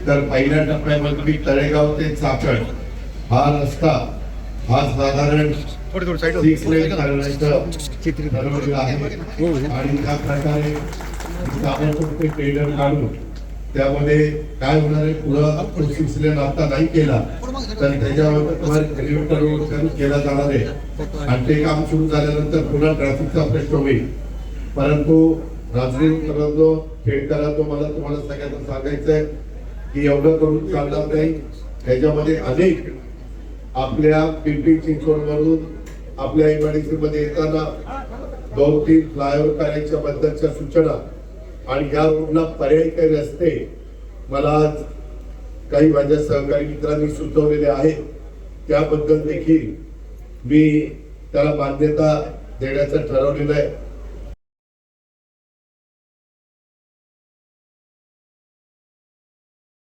तर पहिल्या टप्प्यामध्ये तळेगाव ते चाकण हा रस्ता हा साधारण 6 लेन करण्याचं ठरवलेलं आहे आणि त्या प्रकारे आपण टेंडर काढून त्यामध्ये काय होणार आहे, पुढं 6 लेन आता नाही केला तर त्याच्यावर तुम्हाला केला जाणार आहे आणि ते काम सुरू झाल्यानंतर पुन्हा ट्रॅफिकचा प्रश्न होईल. परंतु राजकीय खेळकरांनो मला तुम्हाला सगळ्यांना सांगायचंय की एवढं करून चालणार नाही. त्याच्यामध्ये अनेक आपल्या पिंपरी चिंचवडवरून आपल्या इमारती मध्ये येताना 2-3 फ्लायओव्हर करायच्या बद्दलच्या सूचना आणि या रोडला पर्यायी काही रस्ते मला आज काही माझ्या सहकारी मित्रांनी सुचवलेले आहेत. त्याबद्दल देखील मी त्याला मान्यता देण्याचं ठरवलेलं आहे.